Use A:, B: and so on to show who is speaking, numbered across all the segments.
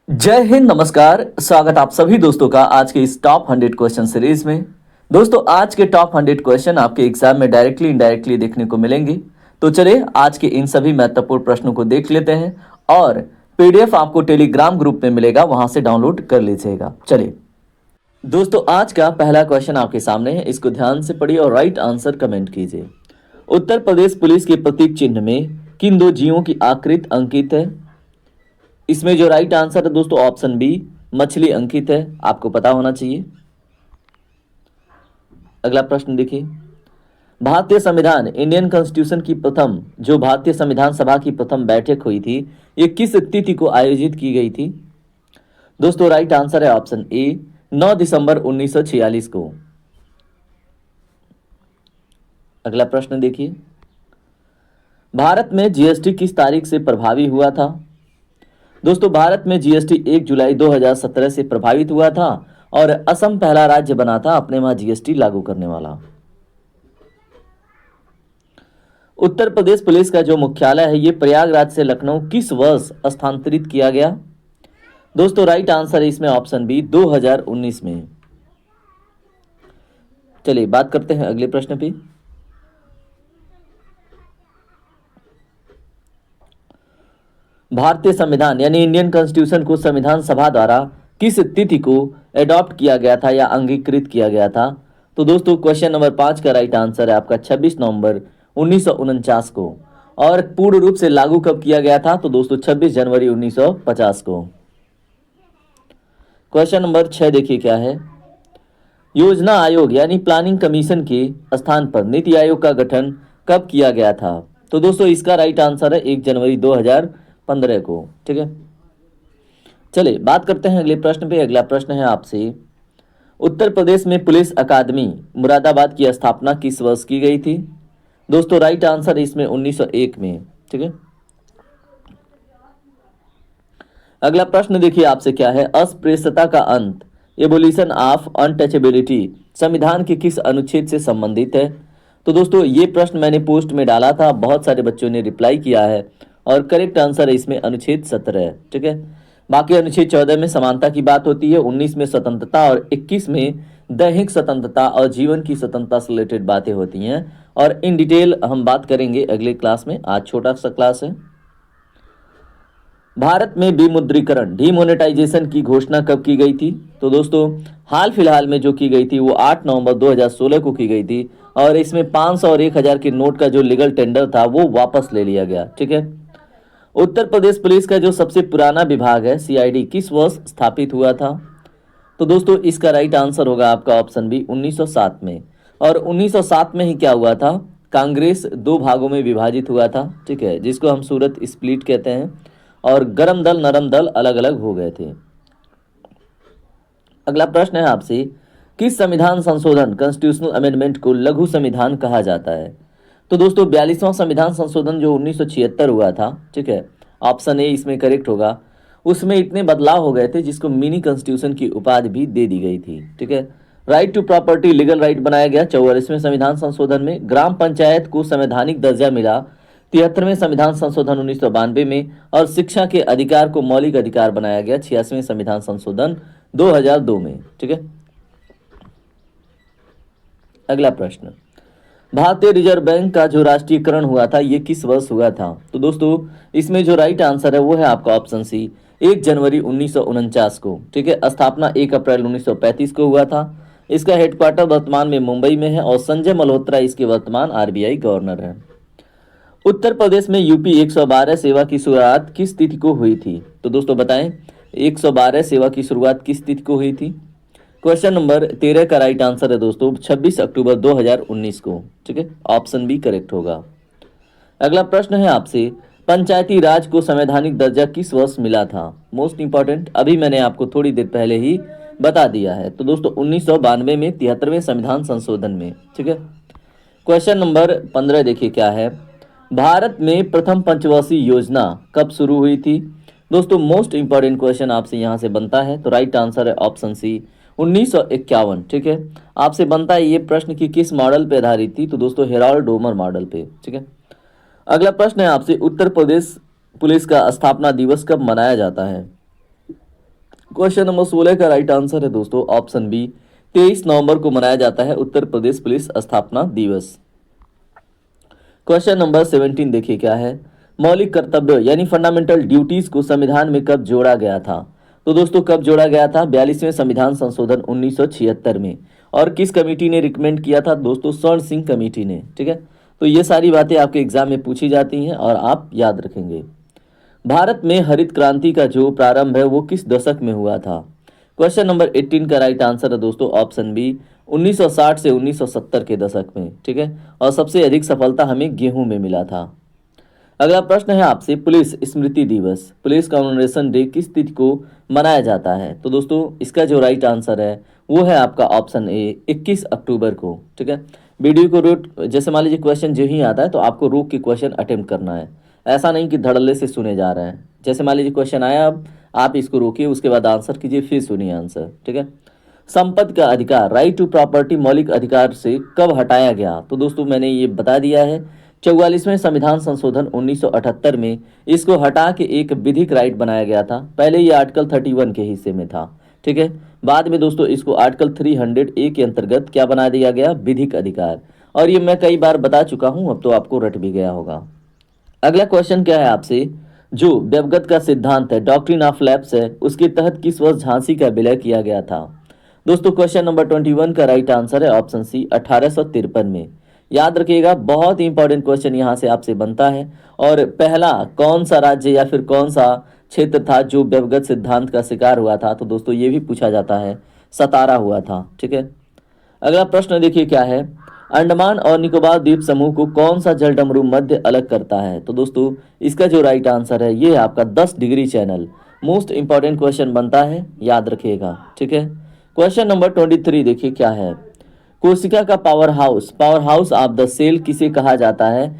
A: जय हिंद, नमस्कार। स्वागत आप सभी दोस्तों का आज के इस टॉप 100 क्वेश्चन सीरीज में। दोस्तों, आज के टॉप 100 क्वेश्चन आपके एग्जाम में डायरेक्टली इनडायरेक्टली देखने को मिलेंगे। तो चलिए आज के इन सभी महत्वपूर्ण प्रश्नों को देख लेते हैं और पीडीएफ आपको टेलीग्राम ग्रुप में मिलेगा, वहां से डाउनलोड कर लीजिएगा। चलिए दोस्तों, आज का पहला क्वेश्चन आपके सामने है, इसको ध्यान से पढ़िए और राइट आंसर कमेंट कीजिए। उत्तर प्रदेश पुलिस के प्रतीक चिन्ह में किन दो जीवों की आकृति अंकित है? इसमें जो राइट आंसर है दोस्तों ऑप्शन बी, मछली अंकित है। आपको पता होना चाहिए। अगला प्रश्न देखिए, भारतीय संविधान इंडियन कॉन्स्टिट्यूशन की प्रथम जो भारतीय संविधान सभा की प्रथम बैठक हुई थी, ये किस तिथि को आयोजित की गई थी? दोस्तों राइट आंसर है ऑप्शन ए, 9 दिसंबर 1946 को। अगला प्रश्न देखिए, भारत में जीएसटी किस तारीख से प्रभावी हुआ था? दोस्तों भारत में जीएसटी 1 जुलाई 2017 से प्रभावित हुआ था और असम पहला राज्य बना था अपने वहां जीएसटी लागू करने वाला। उत्तर प्रदेश पुलिस का जो मुख्यालय है, ये प्रयागराज से लखनऊ किस वर्ष स्थानांतरित किया गया? दोस्तों राइट आंसर है इसमें ऑप्शन बी, 2019 में। चलिए बात करते हैं अगले प्रश्न पे। भारतीय संविधान यानी इंडियन कॉन्स्टिट्यूशन को संविधान सभा द्वारा किस तिथि को एडॉप्ट किया गया था या अंगीकृत किया गया था? तो दोस्तों क्वेश्चन नंबर 5 का राइट आंसर है आपका 26 नवंबर 1949 को। और पूर्ण रूप से लागू कब किया गया था? तो दोस्तों 26 जनवरी 1950 को। क्वेश्चन नंबर 6 देखिए क्या है, योजना आयोग यानी प्लानिंग कमीशन के स्थान पर नीति आयोग का गठन कब किया गया था? तो दोस्तों इसका राइट आंसर है 1 जनवरी 2015 को। ठीक है, चलिए बात करते हैं अगले प्रश्न पे। अगला प्रश्न है आपसे, उत्तर प्रदेश में पुलिस अकादमी मुरादाबाद की स्थापना किस वर्ष की गई थी? दोस्तों राइट आंसर इसमें 1901 में। ठीक है, अगला प्रश्न देखिए आपसे क्या है, अस्पृश्यता का अंत एबोलिशन ऑफ अनटचेबिलिटी संविधान के किस अनुच्छेद से संबंधित है? तो दोस्तों ये प्रश्न मैंने पोस्ट में डाला था, बहुत सारे बच्चों ने रिप्लाई किया है और करेक्ट आंसर है इसमें अनुच्छेद 17 है। ठीक है, बाकी अनुच्छेद 14 में समानता की बात होती है, 19 में स्वतंत्रता और 21 में दैहिक स्वतंत्रता और जीवन की स्वतंत्रता से रिलेटेड बातें होती हैं। और इन डिटेल हम बात करेंगे अगले क्लास में, आज छोटा सा क्लास है। भारत में विमुद्रीकरण डीमोनेटाइजेशन की घोषणा कब की गई थी? तो दोस्तों हाल फिलहाल में जो की गई थी वो 8 नवंबर 2016 को की गई थी और इसमें 500 और 1000 के नोट का जो लीगल टेंडर था वो वापस ले लिया गया। ठीक है, उत्तर प्रदेश पुलिस का जो सबसे पुराना विभाग है सीआईडी किस वर्ष स्थापित हुआ था? तो दोस्तों इसका राइट आंसर होगा आपका ऑप्शन बी, 1907 में। और 1907 में ही क्या हुआ था, कांग्रेस दो भागों में विभाजित हुआ था। ठीक है, जिसको हम सूरत स्प्लिट कहते हैं और गरम दल नरम दल अलग अलग हो गए थे। अगला प्रश्न है आपसे, किस संविधान संशोधन कॉन्स्टिट्यूशनल अमेंडमेंट को लघु संविधान कहा जाता है? तो दोस्तों 42वां संविधान संशोधन जो 1976 हुआ था, ठीक है, ऑप्शन ए इसमें करेक्ट होगा। उसमें इतने बदलाव हो गए थे जिसको मिनी कॉन्स्टिट्यूशन की उपाधि भी दे दी गई थी। ठीक है, right to property legal right बनाया गया 44वें संविधान संशोधन में। ग्राम पंचायत को संवैधानिक दर्जा मिला 73वें संविधान संशोधन 1992 में। और शिक्षा के अधिकार को मौलिक अधिकार बनाया गया 86वें संविधान संशोधन 2002 में। ठीक है, अगला प्रश्न, भारतीय रिजर्व बैंक का जो राष्ट्रीयकरण हुआ था ये किस वर्ष हुआ था? तो दोस्तों इसमें जो राइट आंसर है वो है आपका ऑप्शन सी, 1 जनवरी 1949 को। ठीक है, स्थापना 1 अप्रैल 1935 को हुआ था। इसका हेडक्वार्टर वर्तमान में मुंबई में है और संजय मल्होत्रा इसके वर्तमान आरबीआई गवर्नर हैं। उत्तर प्रदेश में यूपी 112 सेवा की शुरुआत किस तिथि को हुई थी? तो दोस्तों बताएं 112 सेवा की शुरुआत किस तिथि को हुई थी? क्वेश्चन नंबर 13 का राइट आंसर है दोस्तों 26 अक्टूबर 2019 को। ठीक है, ऑप्शन बी करेक्ट होगा। अगला प्रश्न है आपसे, पंचायती राज को संवैधानिक दर्जा किस वर्ष मिला था? मोस्ट इंपॉर्टेंट, अभी मैंने आपको थोड़ी देर पहले ही बता दिया है। तो दोस्तों 1992 में 73वें संविधान संशोधन में। ठीक है, क्वेश्चन नंबर 15 देखिए क्या है, भारत में प्रथम पंचवर्षीय योजना कब शुरू हुई थी? दोस्तों मोस्ट इंपॉर्टेंट क्वेश्चन आपसे यहां से बनता है, तो राइट आंसर है ऑप्शन सी, 1951। ठीक है, आपसे बनता है ये प्रश्न कि किस मॉडल पे आधारित थी? तो दोस्तों हेराल्ड डोमर मॉडल पे। ठीक है, अगला प्रश्न है आपसे, उत्तर प्रदेश पुलिस का स्थापना दिवस कब मनाया जाता है? क्वेश्चन नंबर 16 का राइट आंसर है दोस्तों ऑप्शन बी, 23 नवंबर को मनाया जाता है उत्तर प्रदेश पुलिस स्थापना दिवस। क्वेश्चन नंबर 17 देखिए क्या है, मौलिक कर्तव्य यानी फंडामेंटल ड्यूटीज को संविधान में कब जोड़ा गया था? तो दोस्तों कब जोड़ा गया था? 42वें संविधान संशोधन 1976 में। और किस कमेटी ने रिकमेंड किया था? दोस्तों स्वर्ण सिंह कमेटी ने। ठीक है, तो ये सारी बातें आपके एग्जाम में पूछी जाती हैं और आप याद रखेंगे। भारत में हरित क्रांति का जो प्रारंभ है वो किस दशक में हुआ था? क्वेश्चन नंबर 18 का राइट आंसर है दोस्तों ऑप्शन बी, 1960 से 1970 के दशक में। ठीक है, और सबसे अधिक सफलता हमें गेहूं में मिला था। अगला प्रश्न है आपसे, पुलिस स्मृति दिवस, पुलिस कमेमोरेशन डे किस तिथि को मनाया जाता है? तो दोस्तों इसका जो राइट आंसर है वो है आपका ऑप्शन ए, 21 अक्टूबर को। ठीक है, वीडियो को रोक, जैसे मान लीजिए क्वेश्चन जो ही आता है तो आपको रोक के क्वेश्चन अटेम्प्ट करना है, ऐसा नहीं कि धड़ल्ले से सुने जा रहे हैं। जैसे मान लीजिए क्वेश्चन आया, अब आप इसको रोकिए, उसके बाद आंसर कीजिए, फिर सुनिए आंसर। ठीक है, संपत्ति का अधिकार, राइट टू प्रॉपर्टी मौलिक अधिकार से कब हटाया गया? तो दोस्तों मैंने ये बता दिया है, 44वें संविधान संशोधन 1978 में इसको हटा के एक विधिक राइट बनाया गया था। पहले ये आर्टिकल 31 के हिस्से में था। ठीक है, बाद में दोस्तों इसको आर्टिकल 300A के अंतर्गत क्या बना दिया गया? विधिक अधिकार। और ये मैं कई बार बता चुका हूं, अब तो आपको रट भी गया होगा। अगला क्वेश्चन क्या है आपसे, जो व्यवगत का सिद्धांत है, डॉक्ट्रिन ऑफ लैप्स है, उसके तहत किस वर्ष झांसी का विलय किया गया था? दोस्तों क्वेश्चन नंबर 21 का राइट आंसर है ऑप्शन सी, 1853 में। याद रखिएगा, बहुत इंपॉर्टेंट क्वेश्चन यहाँ से आपसे बनता है। और पहला कौन सा राज्य या फिर कौन सा क्षेत्र था जो व्यवगत सिद्धांत का शिकार हुआ था? तो दोस्तों ये भी पूछा जाता है, सतारा हुआ था। ठीक है, अगला प्रश्न देखिए क्या है, अंडमान और निकोबार द्वीप समूह को कौन सा जलडमरू मध्य अलग करता है? तो दोस्तों इसका जो राइट आंसर है ये है आपका 10 degree channel. Most important question बनता है, याद रखिएगा। ठीक है, क्वेश्चन नंबर 23 देखिए क्या है, कोशिका का power house of the cell किसे कहा जाता है?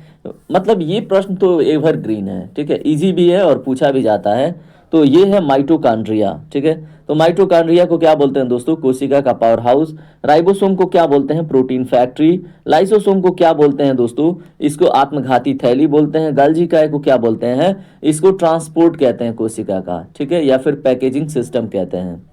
A: मतलब ये प्रश्न तो एवरग्रीन है। ठीक है, इजी भी है और पूछा भी जाता है। तो ये है माइटोकॉन्ड्रिया। ठीक है, तो माइटोकॉन्ड्रिया को क्या बोलते हैं दोस्तों? कोशिका का पावर हाउस। राइबोसोम को क्या बोलते हैं? Protein factory. लाइसोसोम को क्या बोलते हैं दोस्तों? इसको आत्मघाती थैली बोलते हैं। गाल्जी काय को क्या बोलते हैं? इसको ट्रांसपोर्ट कहते हैं कोशिका का। ठीक है, या फिर पैकेजिंग सिस्टम कहते हैं।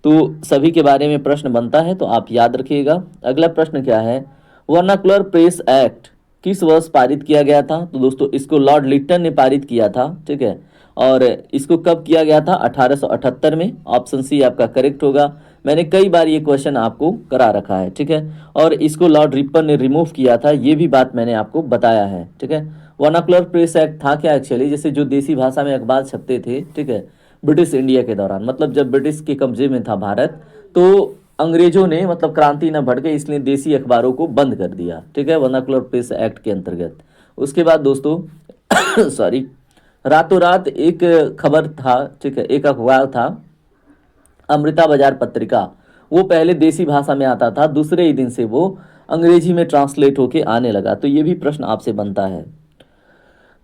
A: तो सभी के बारे में प्रश्न बनता है, तो आप याद रखिएगा। अगला प्रश्न क्या है, वर्नाकुलर प्रेस एक्ट किस वर्ष पारित किया गया था? तो दोस्तों इसको लॉर्ड लिट्टन ने पारित किया था। ठीक है, और इसको कब किया गया था? 1878 में। ऑप्शन सी आपका करेक्ट होगा। मैंने कई बार ये क्वेश्चन आपको करा रखा है। ठीक है, और इसको लॉर्ड रिपन ने रिमूव किया था, ये भी बात मैंने आपको बताया है। ठीक है, वर्नाकुलर प्रेस एक्ट था क्या एक्चुअली? जैसे जो देसी भाषा में अखबार छपते थे, ठीक है, ब्रिटिश इंडिया के दौरान, मतलब जब ब्रिटिश के कब्जे में था भारत, तो अंग्रेजों ने मतलब क्रांति न भड़के इसलिए देसी अखबारों को बंद कर दिया। ठीक है, वर्नाकुलर प्रेस एक्ट के अंतर्गत। उसके बाद दोस्तों सॉरी, रातों रात एक खबर था, ठीक है, एक अखबार था अमृता बाजार पत्रिका, वो पहले देसी भाषा में आता था, दूसरे ही दिन से वो अंग्रेजी में ट्रांसलेट होके आने लगा। तो ये भी प्रश्न आपसे बनता है।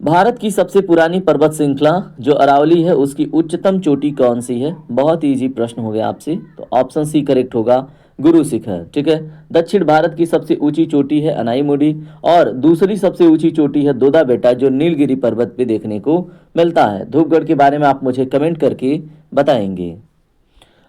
A: भारत की सबसे पुरानी पर्वत श्रृंखला जो अरावली है उसकी उच्चतम चोटी कौन सी है? बहुत ही इजी प्रश्न हो गया आपसे, तो ऑप्शन सी करेक्ट होगा, गुरु शिखर। ठीक है, दक्षिण भारत की सबसे ऊंची चोटी है अनाईमुडी, और दूसरी सबसे ऊंची चोटी है दोदा बेटा जो नीलगिरी पर्वत पे देखने को मिलता है। धूपगढ़ के बारे में आप मुझे कमेंट करके बताएंगे।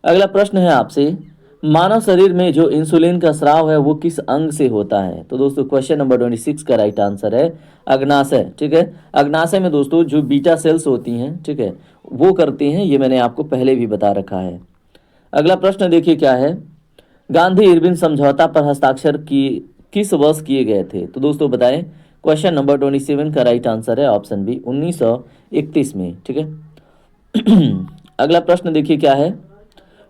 A: अगला प्रश्न है आपसे, मानव शरीर में जो इंसुलिन का स्राव है वो किस अंग से होता है? तो दोस्तों क्वेश्चन नंबर 26 का राइट आंसर है अग्नाशय। ठीक है, अग्नाशय में दोस्तों जो बीटा सेल्स होती हैं, ठीक है, वो करती हैं, ये मैंने आपको पहले भी बता रखा है। अगला प्रश्न देखिए क्या है, गांधी इरविन समझौता पर हस्ताक्षर की किस वर्ष किए गए थे? तो दोस्तों बताएं। क्वेश्चन नंबर 27 का राइट आंसर है ऑप्शन बी, 1931 में। ठीक है, अगला प्रश्न देखिए क्या है,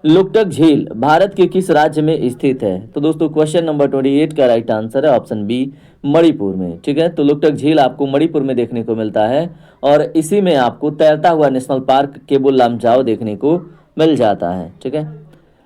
A: लोकटक झील भारत के किस राज्य में स्थित है? तो दोस्तों क्वेश्चन नंबर 28 का राइट आंसर है ऑप्शन बी, मणिपुर में। ठीक है, तो लोकटक झील आपको मणिपुर में देखने को मिलता है, और इसी में आपको तैरता हुआ नेशनल पार्क केबुल लामजाओ देखने को मिल जाता है। ठीक है,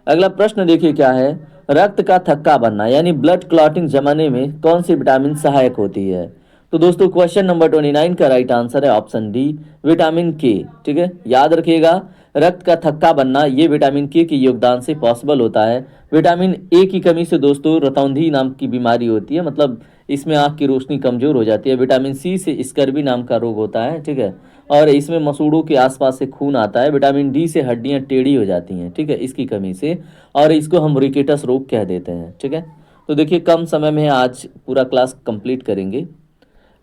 A: अगला प्रश्न देखिए क्या है, रक्त का थक्का बनना यानी ब्लड क्लॉटिंग जमाने में कौन सी विटामिन सहायक होती है? तो दोस्तों क्वेश्चन नंबर 29 का राइट आंसर है ऑप्शन डी, विटामिन के। ठीक है, याद रखिएगा, रक्त का थक्का बनना ये विटामिन के योगदान से पॉसिबल होता है। विटामिन ए की कमी से दोस्तों रतौंधी नाम की बीमारी होती है, मतलब इसमें आँख की रोशनी कमजोर हो जाती है। विटामिन सी से स्कर्वी नाम का रोग होता है। ठीक है, और इसमें मसूड़ों के आसपास से खून आता है। विटामिन डी से हड्डियां टेढ़ी हो जाती हैं, ठीक है, इसकी कमी से, और इसको हम रिकेटस रोग कह देते हैं, ठीक है। तो देखिए कम समय में आज पूरा क्लास कंप्लीट करेंगे।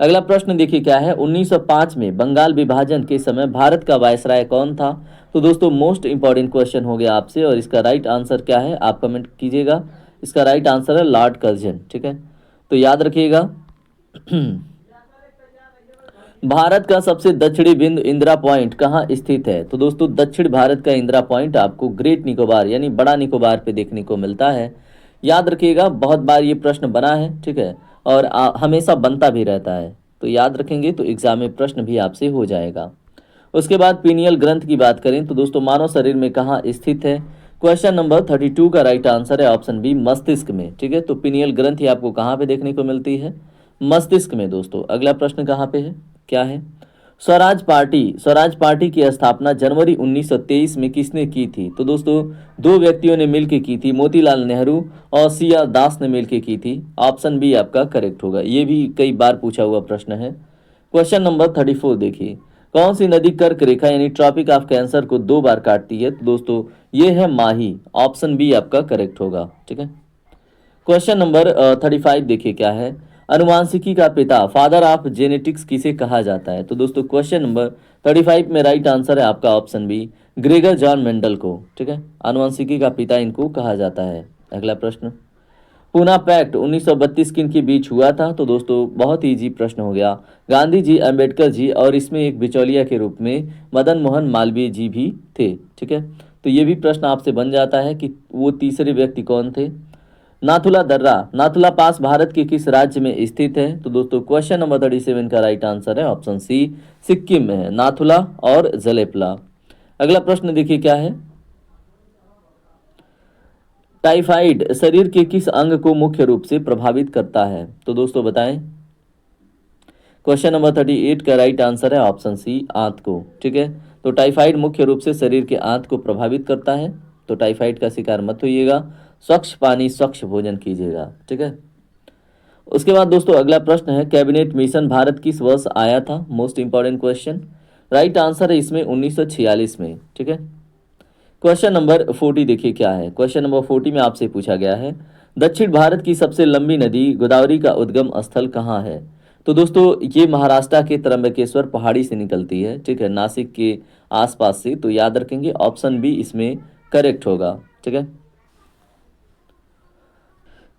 A: अगला प्रश्न देखिए क्या है, 1905 में बंगाल विभाजन के समय भारत का वायसराय कौन था? तो दोस्तों मोस्ट इंपॉर्टेंट क्वेश्चन हो गया आपसे, और इसका राइट आंसर क्या है आप कमेंट कीजिएगा। इसका राइट आंसर है लॉर्ड कर्जन, ठीक है। तो याद रखिएगा भारत का सबसे दक्षिणी बिंदु इंदिरा पॉइंट कहाँ स्थित है? तो दोस्तों दक्षिण भारत का इंदिरा पॉइंट आपको ग्रेट निकोबार यानी बड़ा निकोबार पे देखने को मिलता है। याद रखिएगा, बहुत बार ये प्रश्न बना है, ठीक है, और हमेशा बनता भी रहता है, तो याद रखेंगे तो एग्जाम में प्रश्न भी आपसे हो जाएगा। उसके बाद पीनियल ग्रंथ की बात करें तो दोस्तों मानव शरीर में कहाँ स्थित है? क्वेश्चन नंबर 32 का राइट आंसर है ऑप्शन बी, मस्तिष्क में, ठीक है। तो पीनियल ग्रंथि आपको कहाँ पे देखने को मिलती है? मस्तिष्क में दोस्तों। अगला प्रश्न कहाँ पे है, क्या है? स्वराज पार्टी की स्थापना जनवरी 1923 में किसने की थी? तो दोस्तों दो व्यक्तियों ने मिलकर की थी, मोतीलाल नेहरू और सी आर दास ने मिलकर की थी। ऑप्शन बी आपका करेक्ट होगा, ये भी कई बार पूछा हुआ प्रश्न है। क्वेश्चन नंबर 34 देखिए, कौन सी नदी कर्क रेखा यानी ट्रॉपिक ऑफ कैंसर को 2 बार काटती है? तो दोस्तों ये है माही। ऑप्शन बी आपका करेक्ट होगा, ठीक है। क्वेश्चन नंबर 35 देखिए क्या है, अनुवांशिकी का पिता फादर ऑफ जेनेटिक्स किसे कहा जाता है? तो दोस्तों क्वेश्चन नंबर 35 में राइट आंसर है आपका option B, Gregor John Mendel को, ठीक है। अनुवांशिकी का पिता इनको कहा जाता है। अगला प्रश्न, पूना पैक्ट 1932 किन के बीच हुआ था? तो दोस्तों बहुत इजी प्रश्न हो गया, गांधी जी, अंबेडकर जी, और इसमें एक बिचौलिया के रूप में मदन मोहन मालवीय जी भी थे, ठीक है। तो ये भी प्रश्न आपसे बन जाता है कि वो तीसरे व्यक्ति कौन थे? नाथुला दर्रा, नाथुला पास भारत के किस राज्य में स्थित है? तो दोस्तों क्वेश्चन नंबर 37 का राइट आंसर है ऑप्शन सी, सिक्किम में है नाथुला और जलेपला। अगला प्रश्न देखिए क्या है, टाइफाइड शरीर के किस अंग को मुख्य रूप से प्रभावित करता है? तो दोस्तों बताएं। क्वेश्चन नंबर 38 का राइट आंसर है ऑप्शन सी, आंत को, ठीक है। तो टाइफाइड मुख्य रूप से शरीर के आंत को प्रभावित करता है, तो टाइफाइड का शिकार मत होइएगा, स्वच्छ पानी स्वच्छ भोजन कीजिएगा, ठीक है। उसके बाद दोस्तों अगला प्रश्न है, कैबिनेट मिशन भारत किस वर्ष आया था? Most important question. Right answer है इसमें 1946 में, ठीक है। क्वेश्चन नंबर 40 देखिए क्या है, क्वेश्चन नंबर 40 में आपसे पूछा गया है, दक्षिण भारत की सबसे लंबी नदी गोदावरी का उद्गम स्थल कहाँ है? तो दोस्तों ये महाराष्ट्र के त्र्यंबकेश्वर पहाड़ी से निकलती है, ठीक है, नासिक के आसपास से, तो याद रखेंगे ऑप्शन बी इसमें करेक्ट होगा, ठीक है।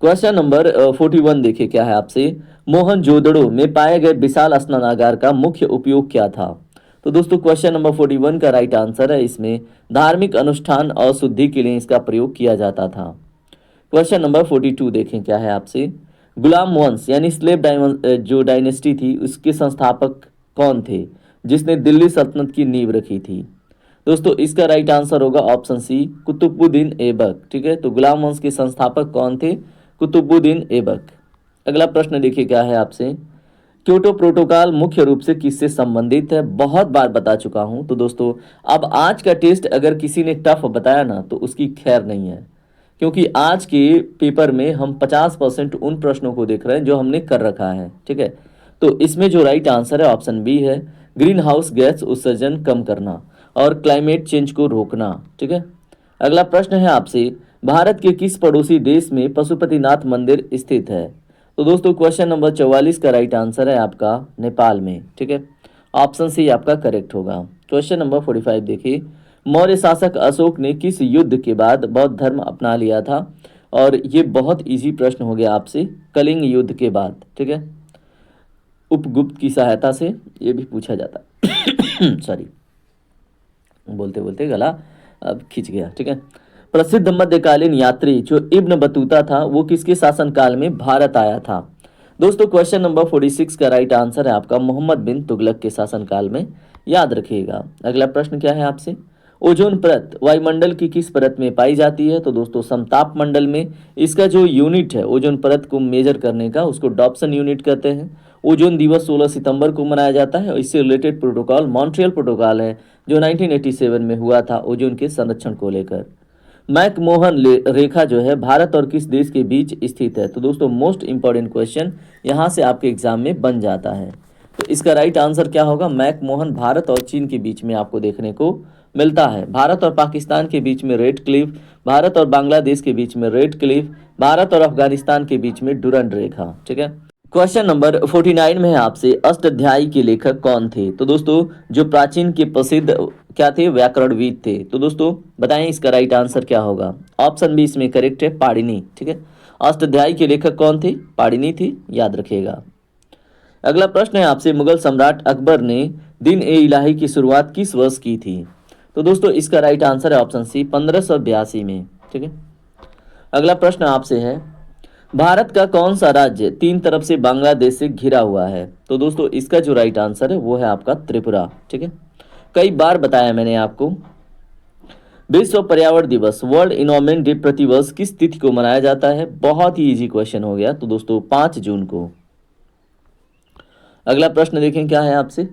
A: क्वेश्चन नंबर 41 देखिए क्या है आपसे, मोहनजोदड़ो में पाए गए विशाल स्नानागार का मुख्य उपयोग क्या था? तो दोस्तों क्वेश्चन नंबर 41 का राइट आंसर है इसमें धार्मिक अनुष्ठान और शुद्धि के लिए इसका प्रयोग किया जाता था। क्वेश्चन नंबर 42 देखें क्या है आपसे, गुलाम वंश यानी स्लेव जो डायनेस्टी थी उसके संस्थापक कौन थे जिसने दिल्ली सल्तनत की नींव रखी थी? दोस्तों इसका राइट आंसर होगा ऑप्शन सी, कुतुबुद्दीन ऐबक, ठीक है। तो गुलाम वंश के संस्थापक कौन थे? कुतुबुद्दीन ऐबक। अगला प्रश्न देखिए क्या है आपसे, क्योटो प्रोटोकॉल मुख्य रूप से किससे संबंधित है? बहुत बार बता चुका हूं, तो दोस्तों अब आज का टेस्ट अगर किसी ने टफ बताया ना तो उसकी खैर नहीं है, क्योंकि आज के पेपर में हम 50% उन प्रश्नों को देख रहे हैं जो हमने कर रखा है, ठीक है। तो इसमें जो राइट आंसर है ऑप्शन बी है, ग्रीन हाउस गैस उत्सर्जन कम करना और क्लाइमेट चेंज को रोकना, ठीक है। अगला प्रश्न है आपसे, भारत के किस पड़ोसी देश में पशुपतिनाथ मंदिर स्थित है? तो दोस्तों क्वेश्चन नंबर 44 का राइट आंसर है आपका नेपाल में, ठीक है। ऑप्शन सी आपका करेक्ट होगा। क्वेश्चन नंबर 45 देखिए, मौर्य शासक अशोक ने किस युद्ध के बाद बौद्ध धर्म अपना लिया था? और ये बहुत इजी प्रश्न हो गया आपसे, कलिंग युद्ध के बाद, ठीक है, उपगुप्त की सहायता से, ये भी पूछा जाता सॉरी बोलते बोलते गला अब खिंच गया, ठीक है। प्रसिद्ध मध्यकालीन यात्री जो इब्न बतूता था वो किसके शासनकाल में भारत आया था? दोस्तों क्वेश्चन नंबर 46 का राइट आंसर है आपका मोहम्मद बिन तुगलक के शासनकाल में, याद रखिएगा। अगला प्रश्न क्या है आपसे, ओजोन परत वायुमंडल की किस परत में पाई जाती है? तो दोस्तों समताप मंडल में। इसका जो यूनिट है ओजोन परत को मेजर करने का उसको डॉप्सन यूनिट कहते हैं। ओजोन दिवस 16 सितंबर को मनाया जाता है और इससे रिलेटेड प्रोटोकॉल मॉन्ट्रियल प्रोटोकॉल है जो 1987 में हुआ था ओजोन के संरक्षण को लेकर। मैकमोहन रेखा जो है भारत और किस देश के बीच स्थित है? तो दोस्तों मोस्ट इंपॉर्टेंट क्वेश्चन यहाँ से आपके एग्जाम में बन जाता है। तो इसका राइट आंसर क्या होगा? मैकमोहन भारत और चीन के बीच में आपको देखने को मिलता है। भारत और पाकिस्तान के बीच में रेड क्लिफ, भारत और बांग्लादेश के बीच में रेड क्लिफ, भारत और अफगानिस्तान के बीच में डुरंड रेखा। ठीक है। क्वेश्चन नंबर 49 में है आपसे, अष्टाध्यायी के लेखक कौन थे? तो दोस्तों जो प्राचीन के प्रसिद्ध क्या थे? व्याकरणविद थे। तो दोस्तों बताएं इसका राइट आंसर क्या होगा? ऑप्शन बी इसमें करेक्ट है, पाणिनि। ठीक है। अष्टाध्यायी के लेखक कौन थे? पाणिनि थे, याद रखिएगा। अगला प्रश्न है आपसे, मुगल सम्राट अकबर ने दिन ए इलाही की शुरुआत किस वर्ष की थी? तो दोस्तों इसका राइट आंसर है ऑप्शन सी, 1582 में। ठीक है। अगला प्रश्न आपसे है, भारत का कौन सा राज्य तीन तरफ से बांग्लादेश से घिरा हुआ है? तो दोस्तों इसका जो राइट आंसर है वो है आपका त्रिपुरा। ठीक है। कई बार बताया मैंने आपको। विश्व पर्यावरण दिवस, वर्ल्ड इन्वायरमेंट डे प्रतिवर्ष किस तिथि को मनाया जाता है? बहुत ही इजी क्वेश्चन हो गया। तो दोस्तों 5 जून को। अगला प्रश्न देखें क्या है आपसे,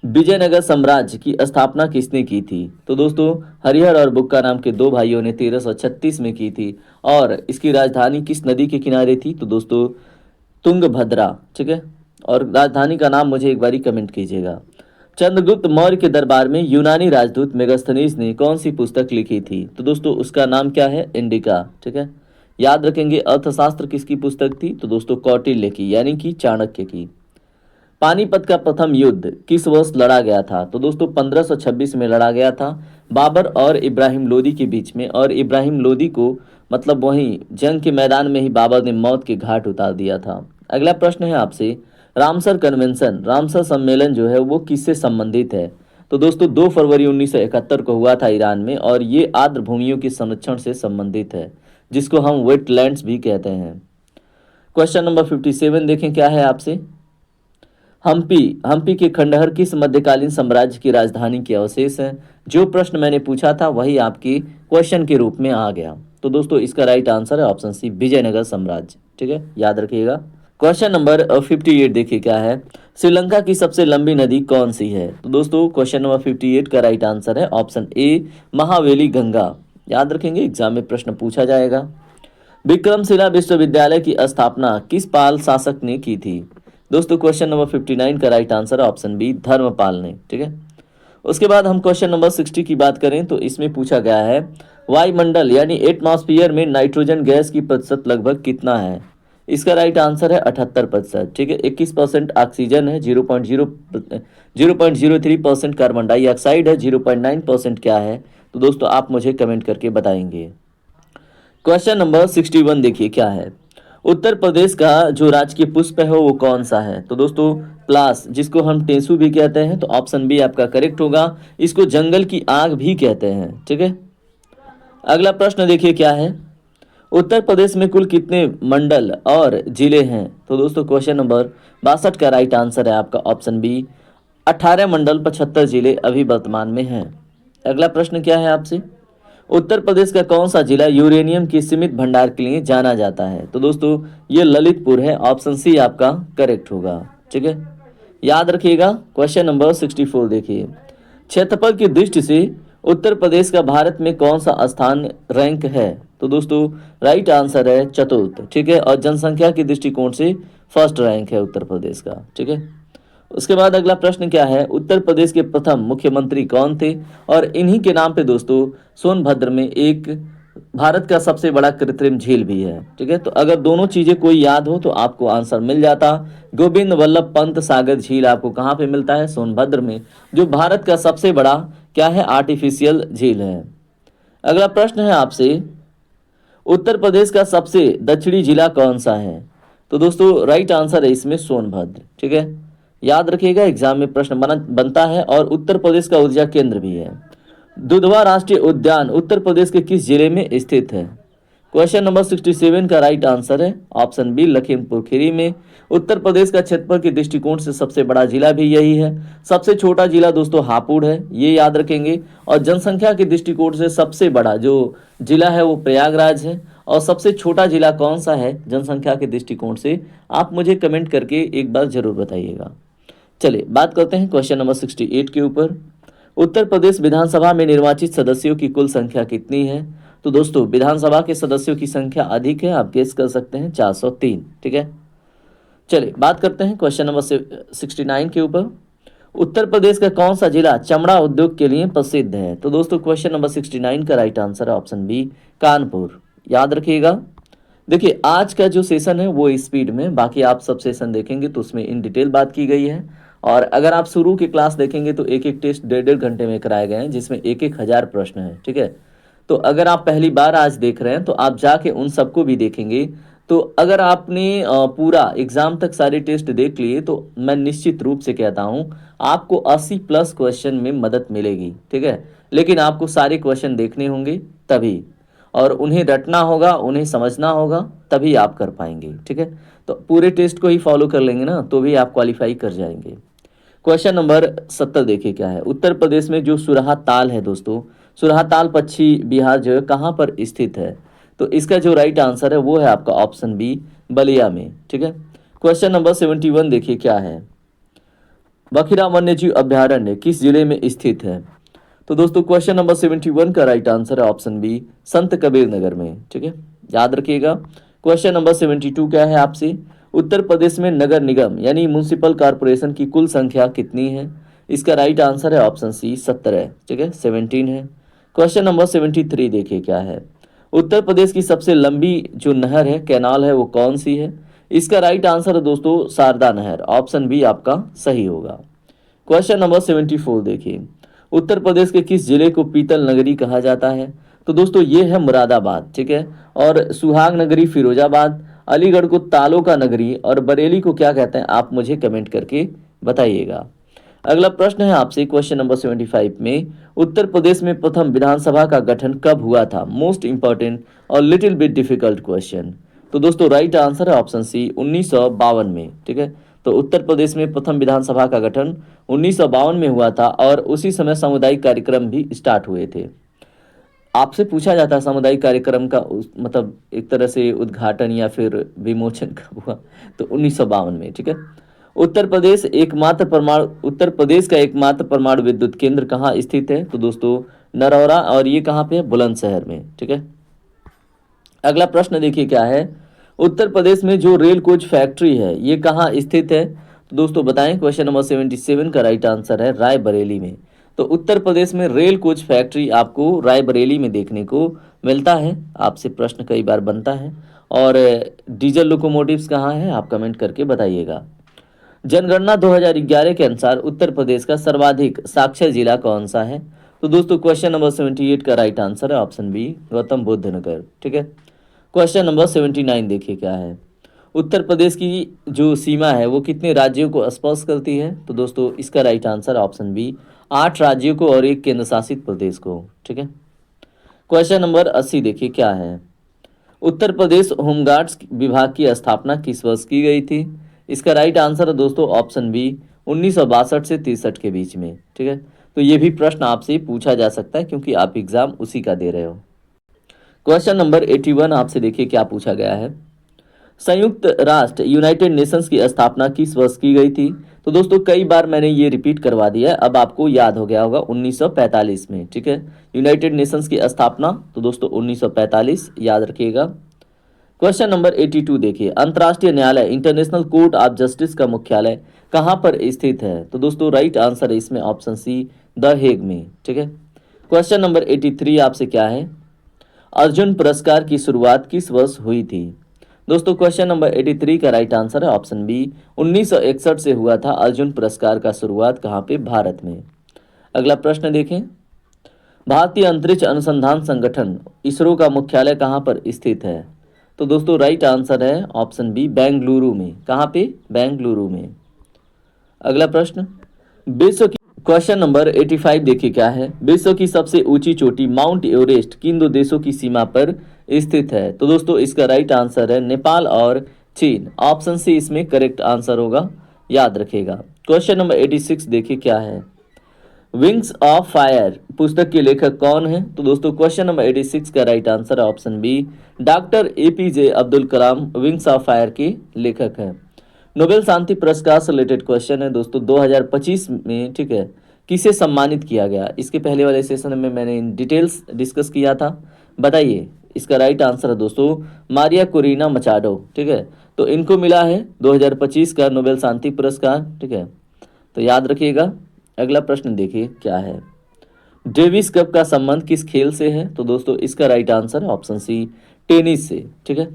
A: विजयनगर साम्राज्य की स्थापना किसने की थी? तो दोस्तों हरिहर और बुक्का नाम के दो भाइयों ने 1336 में की थी। और इसकी राजधानी किस नदी के किनारे थी? तो दोस्तों तुंगभद्रा। ठीक है। और राजधानी का नाम मुझे एक बारी कमेंट कीजिएगा। चंद्रगुप्त मौर्य के दरबार में यूनानी राजदूत मेगास्थनीज ने कौन सी पुस्तक लिखी थी? तो दोस्तों उसका नाम क्या है? इंडिका। ठीक है। याद रखेंगे अर्थशास्त्र किसकी पुस्तक थी? तो दोस्तों कौटिल्य की, यानी कि चाणक्य की। पानीपत का प्रथम युद्ध किस वर्ष लड़ा गया था? तो दोस्तों 1526 में लड़ा गया था, बाबर और इब्राहिम लोदी के बीच में। और इब्राहिम लोदी को मतलब वहीं जंग के मैदान में ही बाबर ने मौत के घाट उतार दिया था। अगला प्रश्न है आपसे, रामसर कन्वेंशन, रामसर सम्मेलन जो है वो किससे संबंधित है? तो दोस्तों 2 फरवरी 1971 को हुआ था ईरान में, और ये आर्द्र भूमियों के संरक्षण से संबंधित है, जिसको हम वेटलैंड्स भी कहते हैं। क्वेश्चन नंबर 57 देखें क्या है आपसे, हम्पी के खंडहर किस मध्यकालीन साम्राज्य की राजधानी के अवशेष हैं? जो प्रश्न मैंने पूछा था वही आपकी क्वेश्चन के रूप में आ गया। तो दोस्तों इसका राइट आंसर है ऑप्शन सी, विजयनगर साम्राज्य। ठीक है, याद रखिएगा। क्वेश्चन नंबर 58 देखिए क्या है, श्रीलंका की सबसे लंबी नदी कौन सी है? तो दोस्तों क्वेश्चन नंबर 58 का राइट आंसर है ऑप्शन ए, महावेली गंगा। याद रखेंगे, एग्जाम में प्रश्न पूछा जाएगा। विक्रमशिला विश्वविद्यालय की स्थापना किस पाल शासक ने की थी? दोस्तों क्वेश्चन नंबर 59 का राइट आंसर है ऑप्शन बी, धर्मपाल ने। ठीक है। उसके बाद हम क्वेश्चन नंबर 60 की बात करें तो इसमें पूछा गया है, वायुमंडल यानी एटमॉस्फेयर में नाइट्रोजन गैस की प्रतिशत लगभग कितना है? इसका राइट आंसर है 78%। ठीक है। 21% ऑक्सीजन है, 0.03% कार्बन डाइऑक्साइड है, 0.9% क्या है? तो दोस्तों आप मुझे कमेंट करके बताएंगे। क्वेश्चन नंबर 61 देखिए क्या है, उत्तर प्रदेश का जो राजकीय पुष्प है वो कौन सा है? तो दोस्तों प्लास, जिसको हम टेसू भी कहते हैं, तो ऑप्शन बी आपका करेक्ट होगा। इसको जंगल की आग भी कहते हैं। ठीक है। अगला प्रश्न देखिए क्या है, उत्तर प्रदेश में कुल कितने मंडल और जिले हैं? तो दोस्तों क्वेश्चन नंबर 62 का राइट आंसर है आपका ऑप्शन बी, 18 मंडल 75 जिले अभी वर्तमान में हैं। अगला प्रश्न क्या है आपसे, उत्तर प्रदेश का कौन सा जिला यूरेनियम के सीमित भंडार के लिए जाना जाता है? तो दोस्तों ये ललितपुर है, ऑप्शन सी आपका करेक्ट होगा। ठीक है, याद रखिएगा। क्वेश्चन नंबर 64 देखिए, क्षेत्रफल की दृष्टि से उत्तर प्रदेश का भारत में कौन सा स्थान रैंक है? तो दोस्तों राइट आंसर है चतुर्थ। ठीक है। और जनसंख्या के दृष्टिकोण से फर्स्ट रैंक है उत्तर प्रदेश का। ठीक है। उसके बाद अगला प्रश्न क्या है, उत्तर प्रदेश के प्रथम मुख्यमंत्री कौन थे? और इन्हीं के नाम पे दोस्तों सोनभद्र में एक भारत का सबसे बड़ा कृत्रिम झील भी है। ठीक है। तो अगर दोनों चीजें कोई याद हो तो आपको आंसर मिल जाता। गोविंद वल्लभ पंत सागर झील आपको कहाँ पे मिलता है? सोनभद्र में, जो भारत का सबसे बड़ा क्या है? आर्टिफिशियल झील है। अगला प्रश्न है आपसे, उत्तर प्रदेश का सबसे दक्षिणी जिला कौन सा है? तो दोस्तों राइट आंसर है इसमें सोनभद्र। ठीक है, याद रखिएगा, एग्जाम में प्रश्न बनता है। और उत्तर प्रदेश का ऊर्जा केंद्र भी है। दुधवा राष्ट्रीय उद्यान उत्तर प्रदेश के किस जिले में स्थित है? क्वेश्चन नंबर 67 का राइट आंसर है ऑप्शन बी, लखीमपुर खीरी में। उत्तर प्रदेश का क्षेत्रफल के दृष्टिकोण से सबसे बड़ा जिला भी यही है। सबसे छोटा जिला दोस्तों हापुड़ है, ये याद रखेंगे। और जनसंख्या के दृष्टिकोण से सबसे बड़ा जो जिला है वो प्रयागराज है। और सबसे छोटा जिला कौन सा है जनसंख्या के दृष्टिकोण से, आप मुझे कमेंट करके एक बार जरूर बताइएगा। चलिए बात करते हैं क्वेश्चन नंबर 68 के ऊपर। उत्तर प्रदेश विधानसभा में निर्वाचित सदस्यों की कुल संख्या कितनी है? तो दोस्तों विधानसभा के सदस्यों की संख्या अधिक है, आप गेस कर सकते हैं 403। ठीक है, चलिए बात करते हैं क्वेश्चन नंबर 69 के ऊपर। उत्तर प्रदेश का कौन सा जिला चमड़ा उद्योग के लिए प्रसिद्ध है? तो दोस्तों क्वेश्चन नंबर 69 का राइट आंसर है ऑप्शन बी, कानपुर। याद रखिएगा। देखिए आज का जो सेशन है वो स्पीड में, बाकी आप सब सेशन देखेंगे तो उसमें इन डिटेल बात की गई है। और अगर आप शुरू की क्लास देखेंगे तो एक एक टेस्ट 1.5 घंटे में कराए गए हैं, जिसमें 1,000 प्रश्न हैं। ठीक है, तो अगर आप पहली बार आज देख रहे हैं तो आप जाके उन सबको भी देखेंगे। तो अगर आपने पूरा एग्जाम तक सारे टेस्ट देख लिए तो मैं निश्चित रूप से कहता हूं आपको 80+ क्वेश्चन में मदद मिलेगी। ठीक है, लेकिन आपको सारे क्वेश्चन देखने होंगे तभी, और उन्हें रटना होगा, उन्हें समझना होगा, तभी आप कर पाएंगे। ठीक है, तो पूरे टेस्ट को ही फॉलो कर लेंगे ना तो भी आप क्वालिफाई कर जाएंगे। क्वेश्चन नंबर 70 देखिए क्या है। उत्तर प्रदेश में जो सुरहा ताल है दोस्तों, सुरहा ताल पश्चिमी बिहार जो है कहाँ पर स्थित है? तो इसका जो राइट आंसर है वो है आपका ऑप्शन बी, बलिया में। ठीक है, क्वेश्चन नंबर 71 देखिए क्या है। बखिरा वन्यजीव अभ्यारण्य किस जिले में स्थित है? तो दोस्तों क्वेश्चन नंबर 71 का राइट आंसर है ऑप्शन बी, संत कबीर नगर में। ठीक है, याद रखिएगा। क्वेश्चन नंबर 72 क्या है आपसे, उत्तर प्रदेश में नगर निगम यानी म्युनिसिपल कॉरपोरेशन की कुल संख्या कितनी है? इसका राइट आंसर है ऑप्शन सी, 17। ठीक है, 17 है। क्वेश्चन नंबर 73 देखिए क्या है। उत्तर प्रदेश की सबसे लंबी जो नहर है, कैनाल है, वो कौन सी है? इसका राइट आंसर है दोस्तों शारदा नहर। ऑप्शन बी आपका सही होगा। क्वेश्चन नंबर 74 देखिए, उत्तर प्रदेश के किस जिले को पीतल नगरी कहा जाता है? तो दोस्तों ये है मुरादाबाद। ठीक है, और सुहाग नगरी फिरोजाबाद, अलीगढ़ को तालों का नगरी, और बरेली को क्या कहते हैं आप मुझे कमेंट करके बताइएगा। अगला प्रश्न है आपसे क्वेश्चन नंबर 75 में, उत्तर प्रदेश में प्रथम विधानसभा का गठन कब हुआ था? मोस्ट इंपॉर्टेंट और लिटिल बिट डिफिकल्ट क्वेश्चन। तो दोस्तों राइट आंसर है ऑप्शन सी, 1952 में। ठीक है, तो उत्तर प्रदेश में प्रथम विधानसभा का गठन 1952 में हुआ था, और उसी समय सामुदायिक कार्यक्रम भी स्टार्ट हुए थे। आपसे पूछा जाता है सामुदायिक कार्यक्रम का मतलब एक तरह से उद्घाटन या फिर विमोचन कब हुआ? तो 1952 में। ठीक है, उत्तर प्रदेश का एकमात्र परमाणु विद्युत केंद्र कहाँ स्थित है? तो दोस्तों नरौरा, और ये कहाँ पे है? बुलंदशहर में। ठीक है, अगला प्रश्न देखिए क्या है। उत्तर प्रदेश में जो रेल कोच फैक्ट्री है ये कहाँ स्थित है? तो दोस्तों बताएं। क्वेश्चन नंबर 77 का राइट आंसर है रायबरेली में। तो उत्तर प्रदेश में रेल कोच फैक्ट्री आपको रायबरेली में देखने को मिलता है। आपसे प्रश्न कई बार बनता है। और डीजल लोकोमोटिव्स कहाँ है आप कमेंट करके बताइएगा। जनगणना 2011 के अनुसार उत्तर प्रदेश का सर्वाधिक साक्षर जिला कौन सा है? तो दोस्तों क्वेश्चन नंबर 78 का राइट आंसर है ऑप्शन बी, गौतम बुद्ध नगर। ठीक है, क्वेश्चन नंबर 79 देखिए क्या है। उत्तर प्रदेश की जो सीमा है वो कितने राज्यों को स्पर्श करती है? तो दोस्तों इसका राइट आंसर ऑप्शन बी, 8 राज्यों को और 1 केंद्र शासित प्रदेश को। ठीक है, क्वेश्चन नंबर 80 देखिए क्या है। उत्तर प्रदेश होमगार्ड्स विभाग की स्थापना किस वर्ष की गई थी? इसका राइट आंसर है दोस्तों ऑप्शन बी, 1962 से 63 के बीच में। ठीक है, तो ये भी प्रश्न आपसे पूछा जा सकता है क्योंकि आप एग्जाम उसी का दे रहे हो। क्वेश्चन नंबर 81 आपसे देखिए क्या पूछा गया है। संयुक्त राष्ट्र यूनाइटेड नेशंस की स्थापना किस वर्ष की गई थी? तो दोस्तों कई बार मैंने ये रिपीट करवा दिया है, अब आपको याद हो गया होगा, 1945 में। ठीक है, यूनाइटेड नेशंस की स्थापना तो दोस्तों 1945 याद रखिएगा। क्वेश्चन नंबर 82 देखिए, अंतर्राष्ट्रीय न्यायालय इंटरनेशनल कोर्ट ऑफ जस्टिस का मुख्यालय कहाँ पर स्थित है? तो दोस्तों राइट आंसर है इसमें ऑप्शन सी, द हेग में। ठीक है, क्वेश्चन नंबर 83 आपसे क्या है, अर्जुन पुरस्कार की शुरुआत किस वर्ष हुई थी? दोस्तों क्वेश्चन नंबर 83 का राइट आंसर है ऑप्शन बी, 1961 से हुआ था अर्जुन पुरस्कार का शुरुआत कहाँ पे? भारत में। अगला प्रश्न देखें, भारतीय अंतरिक्ष अनुसंधान संगठन इसरो का मुख्यालय कहाँ पर स्थित है? तो दोस्तों राइट आंसर है ऑप्शन बी, बेंगलुरु में। कहाँ पे? बेंगलुरु में। अगला प्रश्न, विश्व की क्वेश्चन नंबर 85 देखिए क्या है। विश्व की सबसे ऊंची चोटी माउंट एवरेस्ट किन 2 देशों की सीमा पर स्थित है? तो दोस्तों इसका राइट आंसर है नेपाल और चीन। ऑप्शन सी इसमें करेक्ट आंसर होगा, याद रखिएगा। क्वेश्चन नंबर 86 देखिए क्या है, विंग्स ऑफ फायर पुस्तक के लेखक कौन है? तो दोस्तों क्वेश्चन नंबर 86 का राइट आंसर है option B, doctor APJ Abdul Kalam wings of fire के लेखक हैं। नोबेल शांति पुरस्कार से रिलेटेड क्वेश्चन है दोस्तों, 2025 में ठीक है किसे सम्मानित किया गया? इसके पहले वाले सेशन में मैंने इन डिटेल्स डिस्कस किया था, बताइए। इसका राइट आंसर है दोस्तों, मारिया कुरीना मचाडो। ठीक है, तो इनको मिला है 2025 का नोबेल शांति पुरस्कार। ठीक है, तो याद रखिएगा। अगला प्रश्न देखिए क्या है, डेविस कप का संबंध किस खेल से है? तो दोस्तों इसका राइट आंसर है ऑप्शन सी, टेनिस से। ठीक है,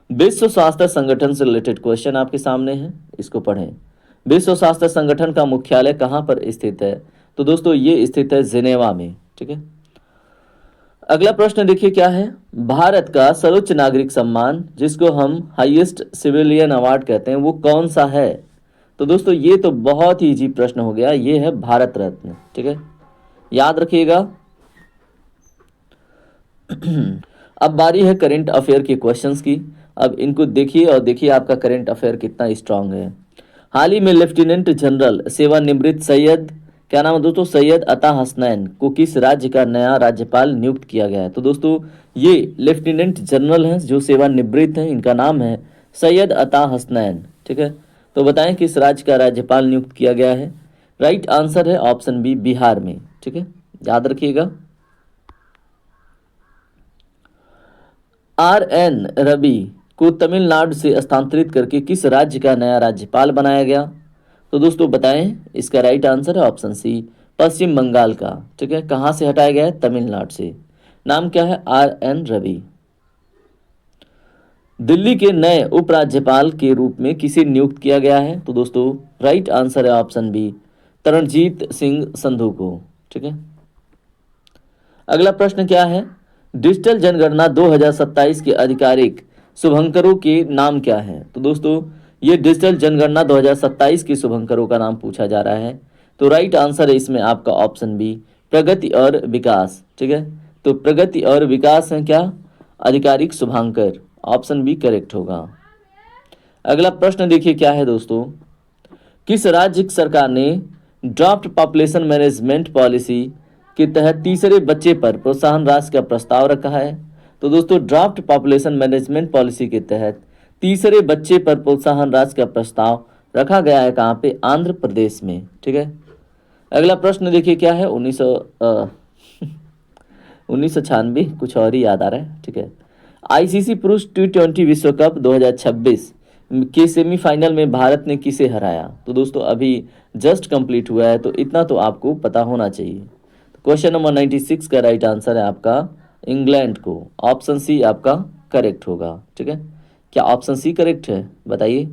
A: विश्व स्वास्थ्य संगठन से रिलेटेड क्वेश्चन आपके सामने है, इसको पढ़ें। विश्व स्वास्थ्य संगठन का मुख्यालय कहाँ पर स्थित है? तो दोस्तों ये स्थित है जिनेवा में। ठीक है, अगला प्रश्न देखिए क्या है, भारत का सर्वोच्च नागरिक सम्मान जिसको हम हाईएस्ट सिविलियन अवार्ड कहते हैं वो कौन सा है? तो दोस्तों ये तो बहुत ही इजी प्रश्न हो गया, ये है भारत रत्न। ठीक है, याद रखिएगा। अब बारी है करंट अफेयर के क्वेश्चंस की। अब इनको देखिए और देखिए आपका करंट अफेयर कितना स्ट्रांग है। हाल ही में लेफ्टिनेंट जनरल सेवानिवृत्त सैयद, क्या नाम है दोस्तों, सैयद अता हसनैन को किस राज्य का नया राज्यपाल नियुक्त किया गया है? तो दोस्तों ये लेफ्टिनेंट जनरल हैं जो सेवानिवृत्त हैं, इनका नाम है सैयद अता हसनैन। ठीक है, तो बताएं किस राज्य का राज्यपाल नियुक्त किया गया है? राइट आंसर है ऑप्शन बी, बिहार में। ठीक है, याद रखिएगा। RN रवि को तमिलनाडु से स्थानांतरित करके किस राज्य का नया राज्यपाल बनाया गया? तो दोस्तों बताएं, इसका राइट आंसर है ऑप्शन सी, पश्चिम बंगाल का। ठीक है, कहाँ से हटाया गया है? तमिलनाडु से। नाम क्या है? RN रवि। दिल्ली के नए उपराज्यपाल के रूप में किसे नियुक्त किया गया है? तो दोस्तों राइट आंसर है ऑप्शन बी, तरणजीत सिंह संधू को। ठीक है, अगला प्रश्न क्या है, डिजिटल जनगणना 2027 के आधिकारिक शुभंकरों के नाम क्या है? तो दोस्तों ये डिजिटल जनगणना 2027 के शुभंकरों का नाम पूछा जा रहा है। तो राइट आंसर है इसमें आपका ऑप्शन बी, प्रगति और विकास। ठीक है, तो प्रगति और विकास है क्या आधिकारिक शुभांकर, ऑप्शन बी करेक्ट होगा। अगला प्रश्न देखिए क्या है दोस्तों, किस राज्य सरकार ने ड्राफ्ट पॉपुलेशन मैनेजमेंट पॉलिसी के तहत तीसरे बच्चे पर प्रोत्साहन राशि का प्रस्ताव रखा है? तो दोस्तों ड्राफ्ट पॉपुलेशन मैनेजमेंट पॉलिसी के तहत तीसरे बच्चे पर प्रोत्साहन राशि का प्रस्ताव रखा गया है कहाँ पे? आंध्र प्रदेश में। ठीक है, अगला प्रश्न देखिए क्या है, 1996 कुछ और ही याद आ रहा है। ठीक है, ICC पुरुष T20 विश्व कप 2026 के सेमीफाइनल में भारत ने किसे हराया? तो दोस्तों अभी जस्ट कंप्लीट हुआ है, तो इतना तो आपको पता होना चाहिए। क्वेश्चन नंबर 96 का राइट आंसर है आपका इंग्लैंड को, ऑप्शन सी आपका करेक्ट होगा। ठीक है, क्या ऑप्शन सी करेक्ट है बताइए।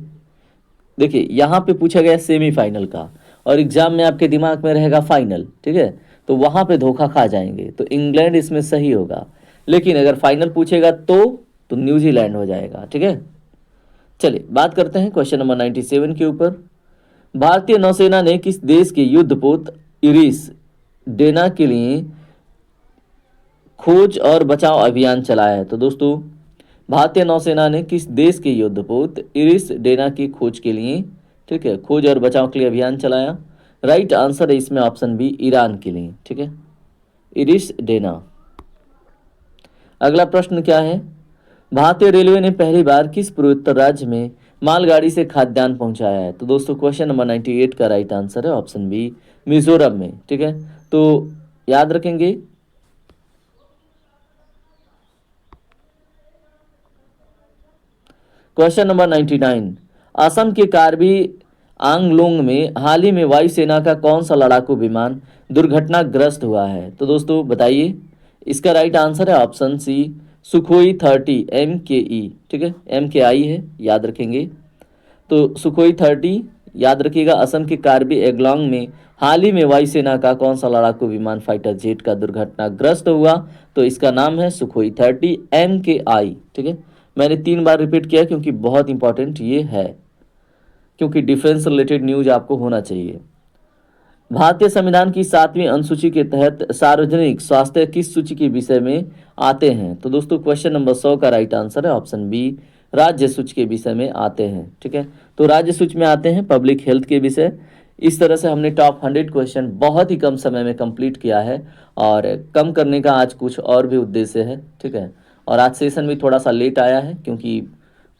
A: देखिए यहाँ पे पूछा गया सेमीफाइनल का और एग्जाम में आपके दिमाग में रहेगा फाइनल। ठीक है, तो वहाँ पे धोखा खा जाएंगे, तो इंग्लैंड इसमें सही होगा। लेकिन अगर फाइनल पूछेगा तो न्यूजीलैंड हो जाएगा। ठीक है, चलिए बात करते हैं क्वेश्चन नंबर 97 के ऊपर। भारतीय नौसेना ने किस देश के युद्धपोत इरिस डेना के लिए खोज और बचाव अभियान चलाया है? तो दोस्तों भारतीय नौसेना ने किस देश के युद्धपोत इरिस डेना की खोज के लिए, ठीक है, खोज और बचाव के लिए अभियान चलाया? राइट आंसर है इसमें ऑप्शन बी, ईरान के लिए। ठीक है, इरिस डेना। अगला प्रश्न क्या है, भारतीय रेलवे ने पहली बार किस पूर्वोत्तर राज्य में मालगाड़ी से खाद्यान्न पहुंचाया है? तो दोस्तों क्वेश्चन नंबर 98 का राइट आंसर है ऑप्शन बी, मिजोरम में। ठीक है, तो याद रखेंगे। क्वेश्चन नंबर 99, असम के कार्बी आंगलोंग में हाल ही में वायुसेना का कौन सा लड़ाकू विमान दुर्घटनाग्रस्त हुआ है? तो दोस्तों बताइए, इसका राइट आंसर है ऑप्शन सी, सुखोई 30 MKE। ठीक है, MKI है, याद रखेंगे। तो सुखोई 30 याद रखिएगा। असम के कार्बी एंगलोंग में हाल ही में वायुसेना का कौन सा लड़ाकू विमान फाइटर जेट का दुर्घटनाग्रस्त हुआ? तो इसका नाम है सुखोई 30 MKI। ठीक है, मैंने 3 बार रिपीट किया क्योंकि बहुत इंपॉर्टेंट ये है, क्योंकि डिफेंस रिलेटेड न्यूज आपको होना चाहिए। भारतीय संविधान की 7वीं अनुसूची के तहत सार्वजनिक स्वास्थ्य किस सूची के विषय में आते हैं? तो दोस्तों क्वेश्चन नंबर 100 का राइट आंसर है ऑप्शन बी, राज्य सूची के विषय में आते हैं। ठीक है, तो राज्य सूची में आते हैं पब्लिक हेल्थ के विषय। इस तरह से हमने टॉप 100 क्वेश्चन बहुत ही कम समय में कंप्लीट किया है, और कम करने का आज कुछ और भी उद्देश्य है। ठीक है, और आज सेशन भी थोड़ा सा लेट आया है क्योंकि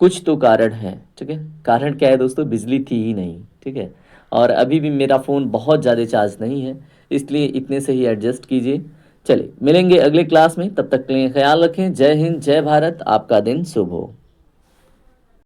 A: कुछ तो कारण है। ठीक है, कारण क्या है दोस्तों, बिजली थी ही नहीं। ठीक है, और अभी भी मेरा फ़ोन बहुत ज़्यादा चार्ज नहीं है, इसलिए इतने से ही एडजस्ट कीजिए। चलिए मिलेंगे अगले क्लास में, तब तक के लिए ख्याल रखें। जय हिंद, जय भारत, आपका दिन शुभ हो।